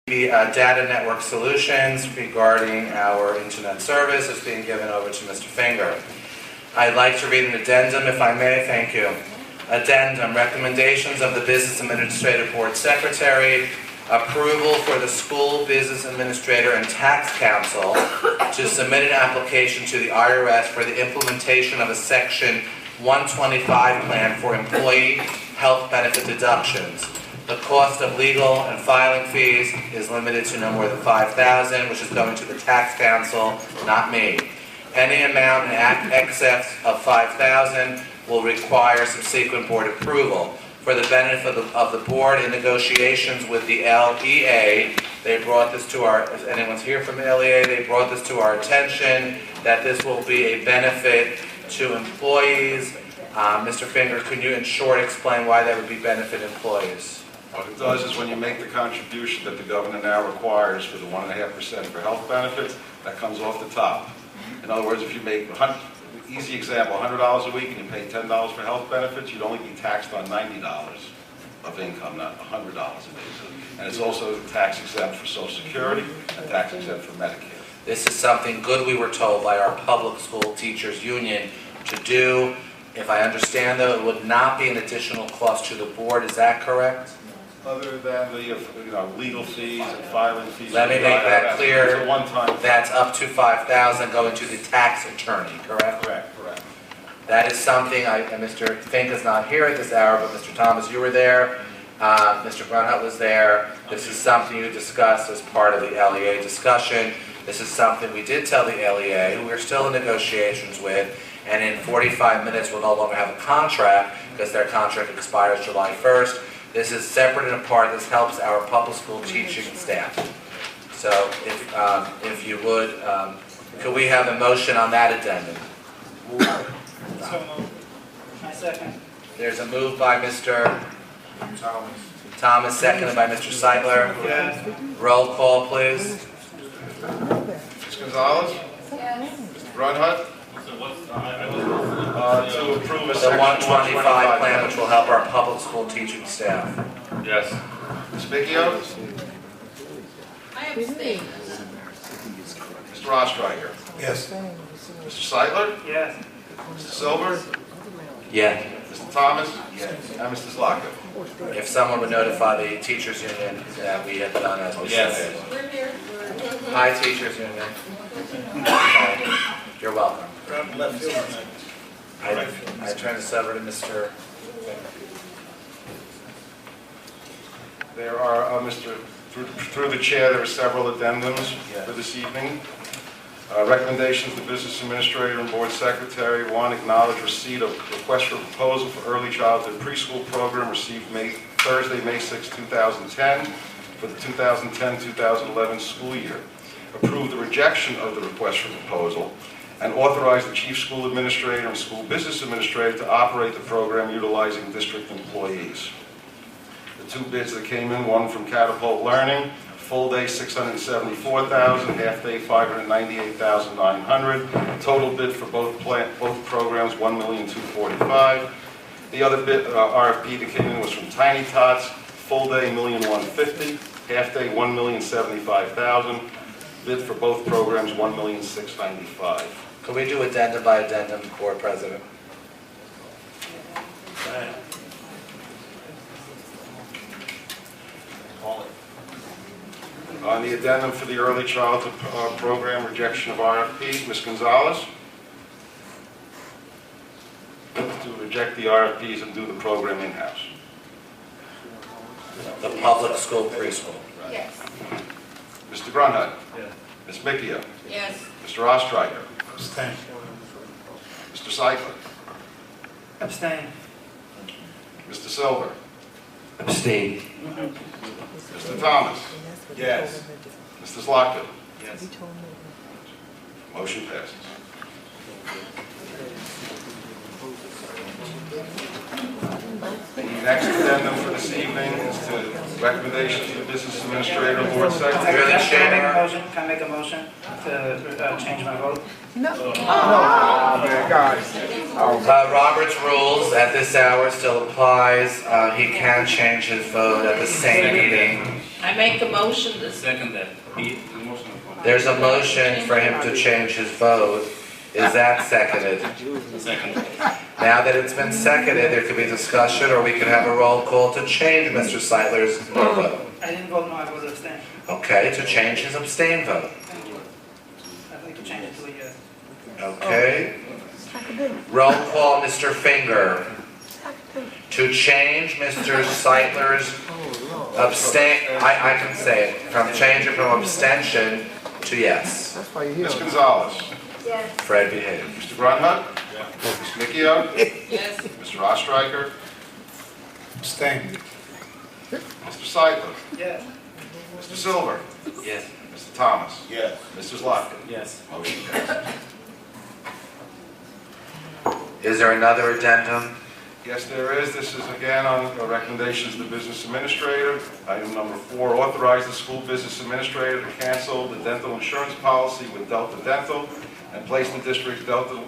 The data network solutions regarding our internet service is being given over to Mr. Finger. I'd like to read an addendum, if I may. Thank you. Addendum, recommendations of the Business Administrative Board Secretary, approval for the School Business Administrator and Tax Council to submit an application to the IRS for the implementation of a Section 125 plan for employee health benefit deductions. The cost of legal and filing fees is limited to no more than $5,000, which is going to the Tax Council, not me. Any amount in excess of $5,000 will require subsequent board approval. For the benefit of the board in negotiations with the LEA, they brought this to our, if anyone's here from the LEA, they brought this to our attention that this will be a benefit to employees. Mr. Finger, can you in short explain why that would be benefit employees? What it does is when you make the contribution that the governor now requires for the 1.5% for health benefits, that comes off the top. In other words, if you make, easy example, $100 a week and you pay $10 for health benefits, you'd only be taxed on $90 of income, not $100 a day. And it's also tax exempt for Social Security and tax exempt for Medicare. This is something good we were told by our public school teachers union to do. If I understand though, it would not be an additional cost to the board, is that correct? Other than the legal fees and filing fees. Let me make that clear. It's a one-time. That's up to $5,000 going to the tax attorney, correct? Correct. That is something, and Mr. Fink is not here at this hour, but Mr. Thomas, you were there. Mr. Brunhut was there. This is something you discussed as part of the LEA discussion. This is something we did tell the LEA, who we're still in negotiations with, and in 45 minutes we'll no longer have a contract because their contract expires July 1st. This is separate and apart. This helps our public school teaching staff. So if you would, could we have a motion on that addendum? So moved. I second. There's a move by Mr. Thomas, seconded by Mr. Seidler. Yes. Roll call, please. Ms. Gonzalez? Yes. Mr. Brunhut? To approve a The Section 125 plan, which will help our public school teaching staff. Yes. Ms. Bicchio? I abstain. Mr. Ostriker? Yes. Mr. Seidler? Yes. Mr. Silver? Yeah. Mr. Thomas? Yes. And Mr. Zlaka? If someone would notify the teachers union that we have done as we said. We're here. Hi, teachers union. Okay. You're welcome. Left field. I turn this over to Mr. There are, through the chair, there are several addendums for this evening. Recommendations to Business Administrator and Board Secretary. One, acknowledge receipt of request for proposal for early childhood preschool program received Thursday, May 6, 2010 for the 2010-2011 school year. Approve the rejection of the request for proposal and authorize the Chief School Administrator and School Business Administrator to operate the program utilizing district employees. The two bids that came in, one from Catapult Learning, full day $674,000, half day $598,900. Total bid for both programs $1,245,000. The other bid RFP that came in was from Tiny Tots, full day $1,150,000, half day $1,075,000. Bid for both programs $1,695,000. Could we do addendum by addendum, Board President? On the addendum for the early childhood program, rejection of RFP, Ms. Gonzalez? To reject the RFPs and do the program in-house. The public school preschool. Yes. Mr. Brunhut? Yes. Ms. Bicchio? Yes. Mr. Ostriker? Abstain. Mr. Seidler? Abstain. Mr. Silver? Abstain. Mr. Thomas? Yes. Mr. Zlaka? Yes. Motion passes. The next addendum for this evening is to recommendation to the Business Administrator and Board Secretary. You're the chair. Can I make a motion to change my vote? Robert's rules at this hour still applies. He can change his vote at the same meeting. I make a motion to Second that. There's a motion for him to change his vote. Is that seconded? Second. Now that it's been seconded, there could be discussion, or we could have a roll call to change Mr. Seidler's vote. I didn't vote no, I voted abstain. Okay, to change his abstain vote. I'd like to change it to a yes. Okay. Roll call, Mr. Finger. To change Mr. Seidler's abstain, I can say it, from change it from abstention to yes. Ms. Gonzalez. Fred, behave. Mr. Grunhut. Ms. Micchio. yes. Mr. Ostrowski. Abstain. Mr. Seidler. Yes. Mr. Silver. Yes. Mr. Thomas. Yes. Mr. Zlotkin. Yes. Motion passes. Is there another addendum? Yes, there is. This is again on recommendations of the business administrator. Item number 4, authorize the school business administrator to cancel the dental insurance policy with Delta Dental and place the district's dental